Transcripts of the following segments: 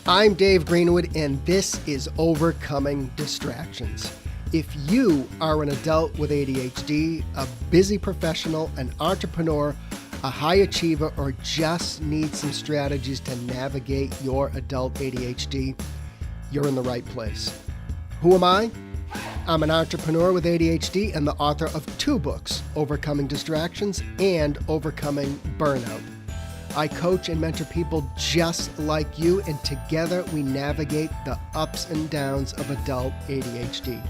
I'm Dave Greenwood, and this is Overcoming Distractions. If you are an adult with ADHD, a busy professional, an entrepreneur, a high achiever, or just need some strategies to navigate your adult ADHD, you're in the right place. Who am I? I'm an entrepreneur with ADHD and the author of 2 books, Overcoming Distractions and Overcoming Burnout. I coach and mentor people just like you, and together we navigate the ups and downs of adult ADHD.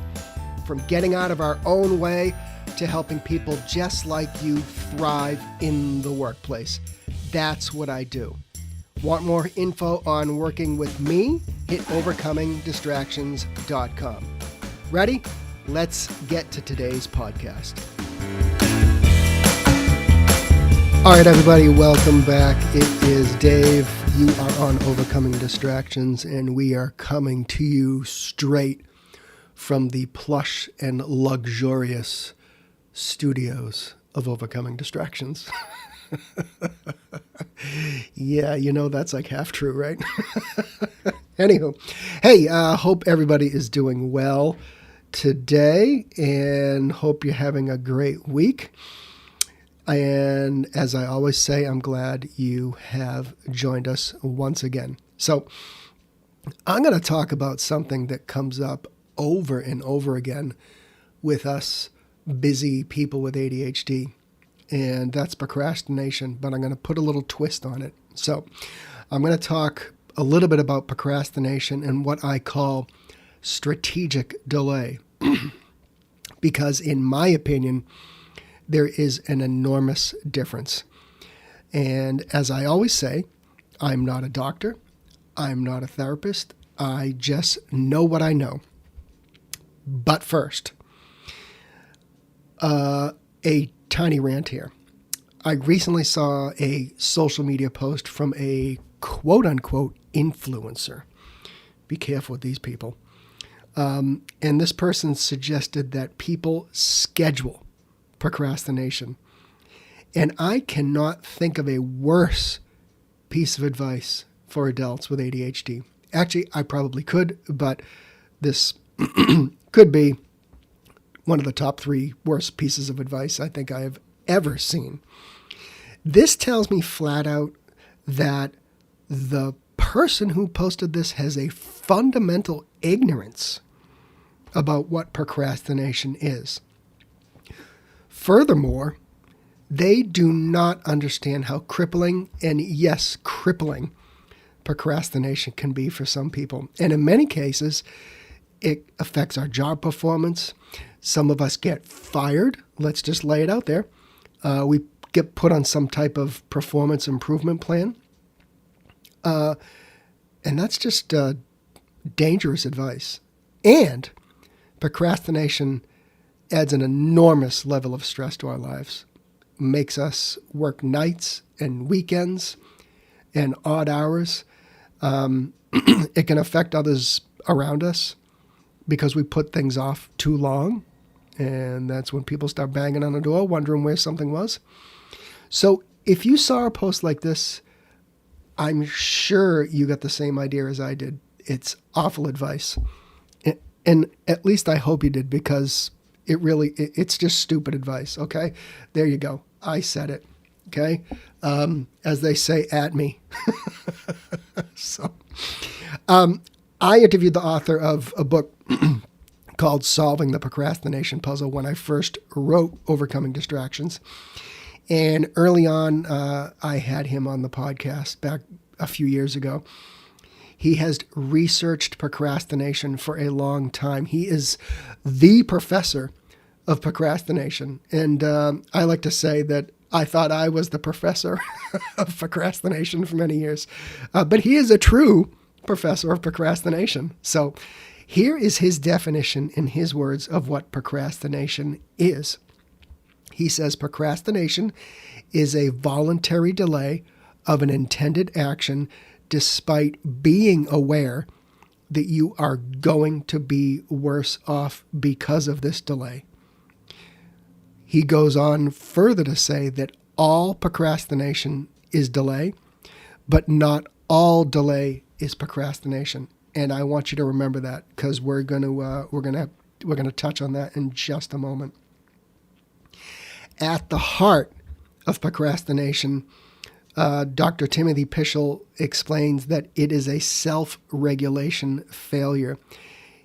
From getting out of our own way to helping people just like you thrive in the workplace. That's what I do. Want more info on working with me? Hit overcomingdistractions.com. Ready? Let's get to today's podcast. All right, everybody, welcome back. It is Dave. You are on Overcoming Distractions, and we are coming to you straight from the plush and luxurious studios of Overcoming Distractions. Yeah, you know, that's like half true, right? Anywho, hey, hope everybody is doing well today, and hope you're having a great week. And as I always say, I'm glad you have joined us once again. So I'm going to talk about something that comes up over and over again with us busy people with ADHD, and that's procrastination, but I'm going to put a little twist on it. So I'm going to talk a little bit about procrastination and what I call strategic delay, because in my opinion, there is an enormous difference. And as I always say, I'm not a doctor. I'm not a therapist. I just know what I know. But first, a tiny rant here. I recently saw a social media post from a quote-unquote influencer. Be careful with these people. And this person suggested that people schedule procrastination. And I cannot think of a worse piece of advice for adults with ADHD. Actually, I probably could, but this could be one of the top 3 worst pieces of advice I think I have ever seen. This tells me flat out that the person who posted this has a fundamental ignorance about what procrastination is. Furthermore, they do not understand how crippling, and yes, crippling, procrastination can be for some people. And in many cases, it affects our job performance. Some of us get fired. Let's just lay it out there. We get put on some type of performance improvement plan. And that's just dangerous advice. And procrastination adds an enormous level of stress to our lives, makes us work nights and weekends and odd hours. It can affect others around us because we put things off too long, and that's when people start banging on the door wondering where something was. So if you saw a post like this, I'm sure you got the same idea as I did. It's awful advice. And at least I hope you did, because it's just stupid advice, okay? There you go. I said it, okay? As they say, at me. So, I interviewed the author of a book called Solving the Procrastination Puzzle when I first wrote Overcoming Distractions. And early on, I had him on the podcast back a few years ago. He has researched procrastination for a long time. He is the professor of procrastination. And I like to say that I thought I was the professor of procrastination for many years. But he is a true professor of procrastination. So here is his definition in his words of what procrastination is. He says procrastination is a voluntary delay of an intended action despite being aware that you are going to be worse off because of this delay. He goes on further to say that all procrastination is delay, but not all delay is procrastination. And I want you to remember that, because we're gonna touch on that in just a moment. At the heart of procrastination, Dr. Timothy Pischel explains that it is a self-regulation failure.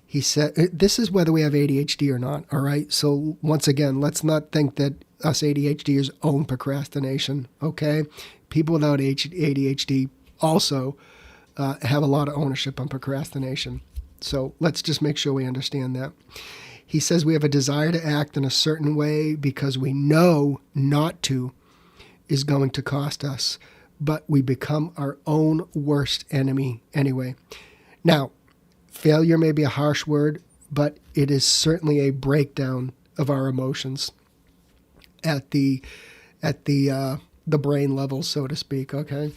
He said, this is whether we have ADHD or not, all right? So once again, let's not think that us ADHDers own procrastination, okay? People without ADHD also have a lot of ownership on procrastination. So let's just make sure we understand that. He says we have a desire to act in a certain way because we know not to is going to cost us, but we become our own worst enemy anyway. Now, failure may be a harsh word, but it is certainly a breakdown of our emotions at the brain level, so to speak. Okay.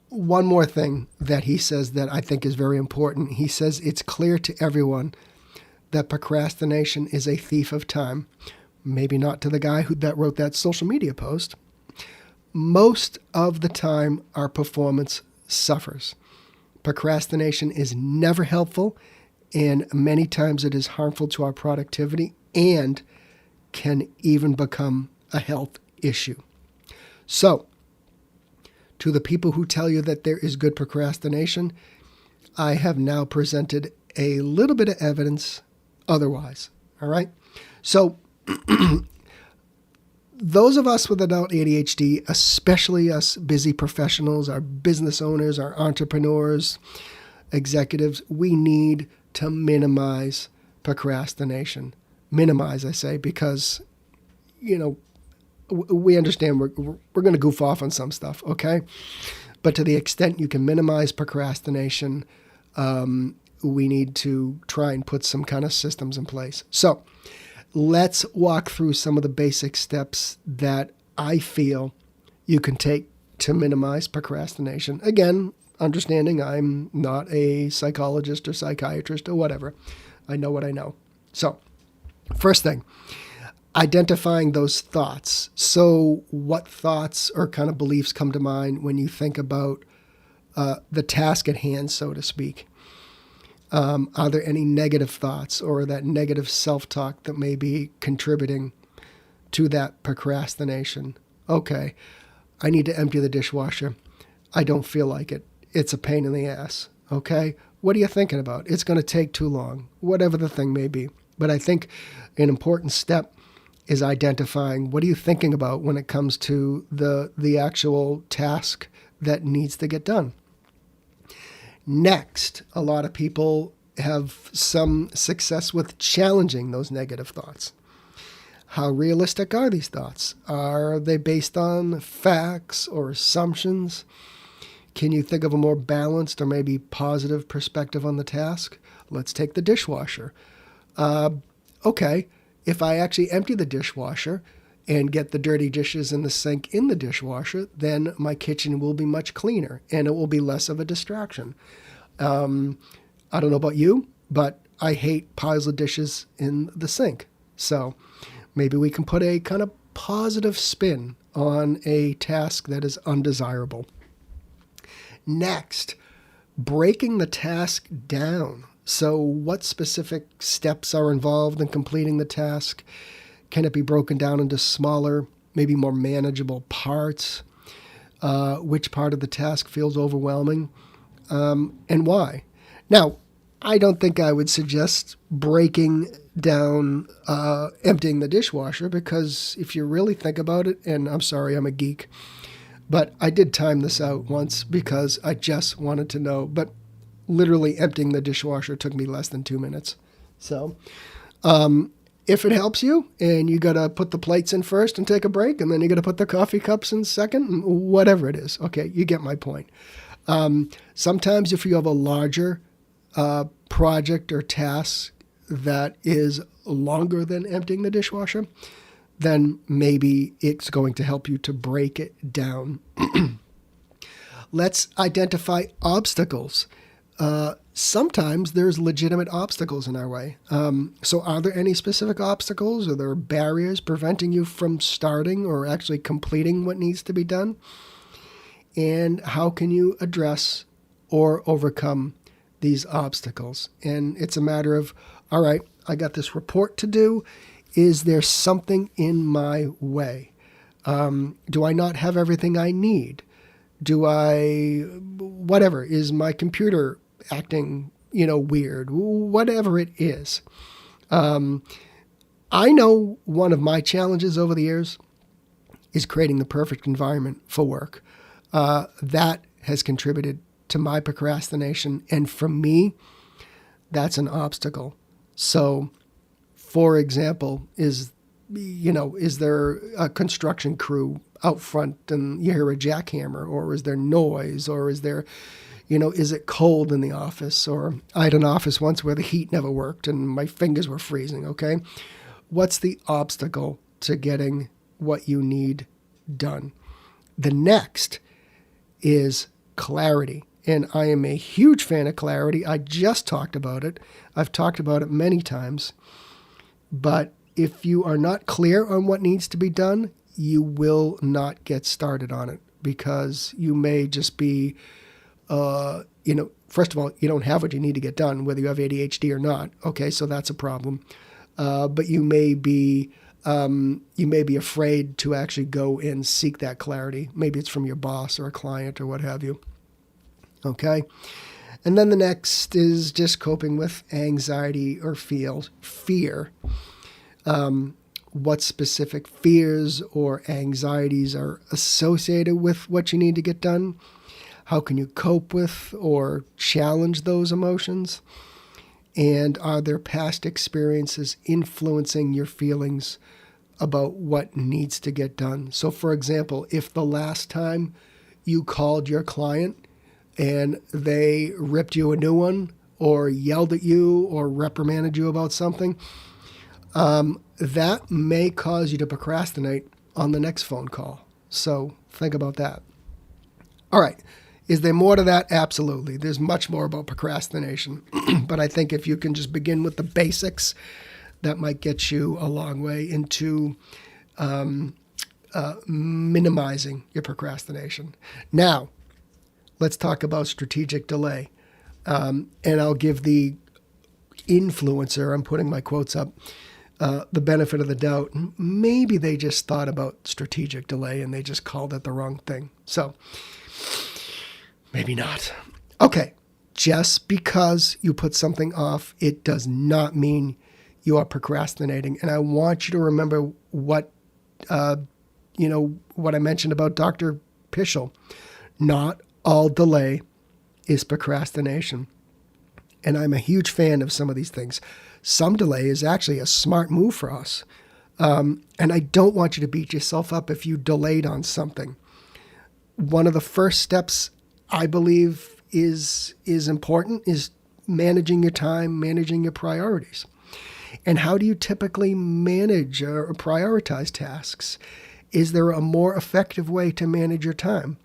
One more thing that he says that I think is very important. He says it's clear to everyone that procrastination is a thief of time. Maybe not to the guy that wrote that social media post. Most of the time, our performance suffers. Procrastination is never helpful, and many times it is harmful to our productivity and can even become a health issue. So, to the people who tell you that there is good procrastination, I have now presented a little bit of evidence otherwise. All right? So, those of us with adult ADHD, especially us busy professionals, our business owners, our entrepreneurs, executives, we need to minimize procrastination. Minimize, I say, because, we understand we're going to goof off on some stuff, okay? But to the extent you can minimize procrastination, we need to try and put some kind of systems in place. So let's walk through some of the basic steps that I feel you can take to minimize procrastination. Again, understanding I'm not a psychologist or psychiatrist or whatever. I know what I know. So, first thing, identifying those thoughts. So what thoughts or kind of beliefs come to mind when you think about the task at hand, so to speak? Are there any negative thoughts or that negative self-talk that may be contributing to that procrastination? Okay, I need to empty the dishwasher. I don't feel like it. It's a pain in the ass. Okay, what are you thinking about? It's going to take too long, whatever the thing may be. But I think an important step is identifying what are you thinking about when it comes to the actual task that needs to get done. Next, a lot of people have some success with challenging those negative thoughts. How realistic are these thoughts? Are they based on facts or assumptions? Can you think of a more balanced or maybe positive perspective on the task? Let's take the dishwasher. Okay, if I actually empty the dishwasher and get the dirty dishes in the sink in the dishwasher, then my kitchen will be much cleaner and it will be less of a distraction. I don't know about you, but I hate piles of dishes in the sink. So maybe we can put a kind of positive spin on a task that is undesirable. Next, breaking the task down. So what specific steps are involved in completing the task? Can it be broken down into smaller, maybe more manageable parts? Which part of the task feels overwhelming? And why? Now, I don't think I would suggest breaking down emptying the dishwasher, because if you really think about it, and I'm sorry, I'm a geek, but I did time this out once because I just wanted to know, but literally emptying the dishwasher took me less than 2 minutes. So if it helps you and you got to put the plates in first and take a break, and then you got to put the coffee cups in second, whatever it is. Okay, you get my point. Sometimes if you have a larger project or task that is longer than emptying the dishwasher, then maybe it's going to help you to break it down. Let's identify obstacles. Sometimes there's legitimate obstacles in our way. So are there any specific obstacles? Are there barriers preventing you from starting or actually completing what needs to be done? And how can you address or overcome these obstacles. And it's a matter of, all right, I got this report to do. Is there something in my way? Do I not have everything I need? Whatever, is my computer acting, weird? Whatever it is. I know one of my challenges over the years is creating the perfect environment for work. That has contributed to my procrastination. And for me, that's an obstacle. So, for example, is there a construction crew out front and you hear a jackhammer, or is there noise, or is there, is it cold in the office? Or I had an office once where the heat never worked and my fingers were freezing, okay? What's the obstacle to getting what you need done? The next is clarity. And I am a huge fan of clarity. I just talked about it. I've talked about it many times. But if you are not clear on what needs to be done, you will not get started on it, because you may just be, first of all, you don't have what you need to get done, whether you have ADHD or not. Okay, so that's a problem. But you may be afraid to actually go and seek that clarity. Maybe it's from your boss or a client or what have you. Okay. And then the next is just coping with anxiety or fear. What specific fears or anxieties are associated with what you need to get done? How can you cope with or challenge those emotions? And are there past experiences influencing your feelings about what needs to get done? So, for example, if the last time you called your client and they ripped you a new one or yelled at you or reprimanded you about something, that may cause you to procrastinate on the next phone call. So think about that. All right. Is there more to that? Absolutely. There's much more about procrastination. But I think if you can just begin with the basics, that might get you a long way into minimizing your procrastination. Now, let's talk about strategic delay. And I'll give the influencer, I'm putting my quotes up, the benefit of the doubt. Maybe they just thought about strategic delay and they just called it the wrong thing. So maybe not. Okay, just because you put something off, it does not mean you are procrastinating. And I want you to remember what I mentioned about Dr. Pischel. Not all delay is procrastination. And I'm a huge fan of some of these things. Some delay is actually a smart move for us. And I don't want you to beat yourself up if you delayed on something. One of the first steps I believe is important is managing your time, managing your priorities. And how do you typically manage or prioritize tasks? Is there a more effective way to manage your time?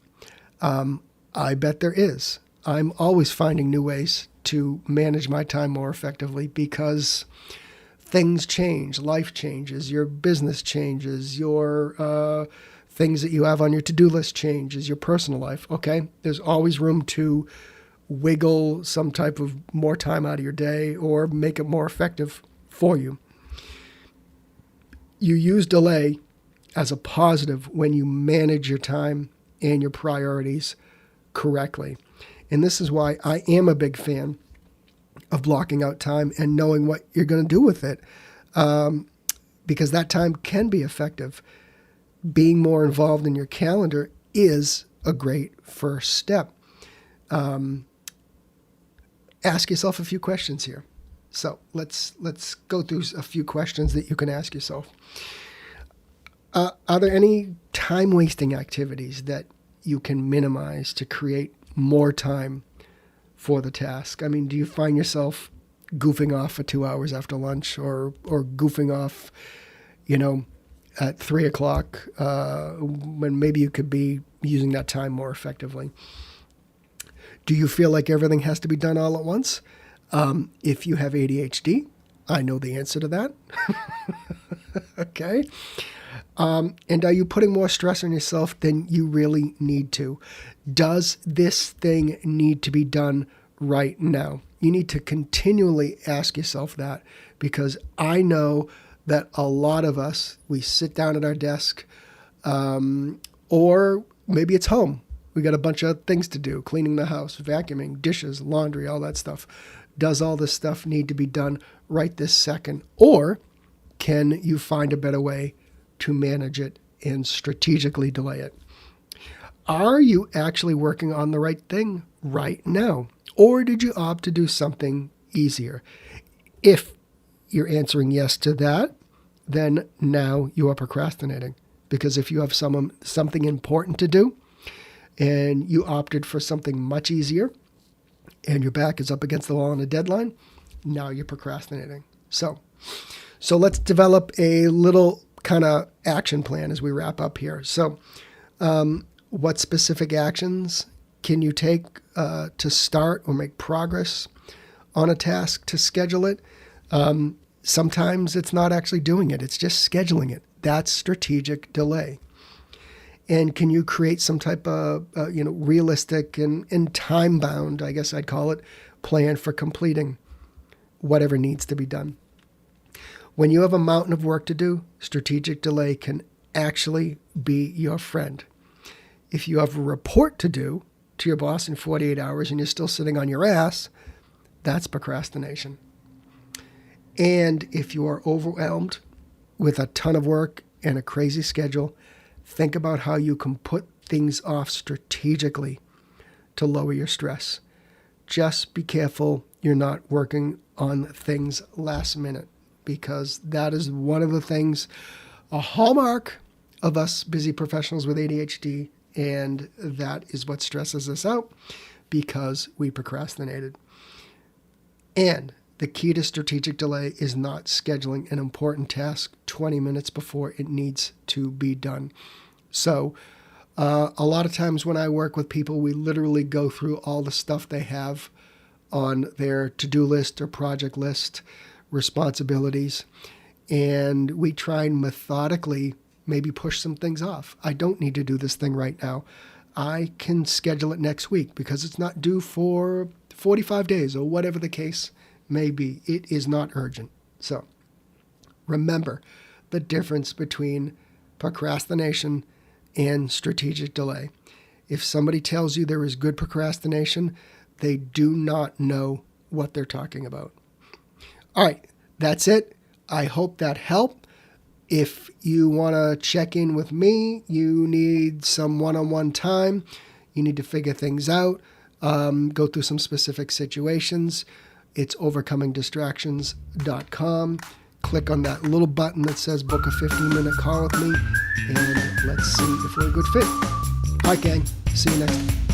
I bet there is. I'm always finding new ways to manage my time more effectively because things change, life changes, your business changes, your things that you have on your to-do list changes, your personal life, okay? There's always room to wiggle some type of more time out of your day or make it more effective for you. You use delay as a positive when you manage your time and your priorities correctly. And this is why I am a big fan of blocking out time and knowing what you're going to do with it, because that time can be effective. Being more involved in your calendar is a great first step. Ask yourself a few questions here. So let's go through a few questions that you can ask yourself. Are there any time-wasting activities that you can minimize to create more time for the task? I mean, do you find yourself goofing off for 2 hours after lunch or goofing off, at 3 o'clock when maybe you could be using that time more effectively? Do you feel like everything has to be done all at once? If you have ADHD, I know the answer to that. Okay. And are you putting more stress on yourself than you really need to? Does this thing need to be done right now? You need to continually ask yourself that, because I know that a lot of us, we sit down at our desk, or maybe it's home. We got a bunch of things to do, cleaning the house, vacuuming, dishes, laundry, all that stuff. Does all this stuff need to be done right this second? Or can you find a better way to manage it and strategically delay it? Are you actually working on the right thing right now? Or did you opt to do something easier? If you're answering yes to that, then now you are procrastinating. Because if you have something important to do and you opted for something much easier and your back is up against the wall on a deadline, now you're procrastinating. So let's develop a little kind of action plan as we wrap up here. So what specific actions can you take to start or make progress on a task to schedule it? Sometimes it's not actually doing it. It's just scheduling it. That's strategic delay. And can you create some type of realistic and time-bound, I guess I'd call it, plan for completing whatever needs to be done? When you have a mountain of work to do, strategic delay can actually be your friend. If you have a report to do to your boss in 48 hours and you're still sitting on your ass, that's procrastination. And if you are overwhelmed with a ton of work and a crazy schedule, think about how you can put things off strategically to lower your stress. Just be careful you're not working on things last minute, because that is one of the things, a hallmark of us busy professionals with ADHD, and that is what stresses us out because we procrastinated. And the key to strategic delay is not scheduling an important task 20 minutes before it needs to be done. So a lot of times when I work with people, we literally go through all the stuff they have on their to-do list or project list, responsibilities, and we try and methodically maybe push some things off. I don't need to do this thing right now. I can schedule it next week because it's not due for 45 days or whatever the case may be. It is not urgent. So remember the difference between procrastination and strategic delay. If somebody tells you there is good procrastination, they do not know what they're talking about. All right, that's it. I hope that helped. If you want to check in with me, you need some one-on-one time, you need to figure things out, go through some specific situations, it's overcomingdistractions.com. Click on that little button that says book a 15-minute call with me, and let's see if we're a good fit. All right, gang. See you next time.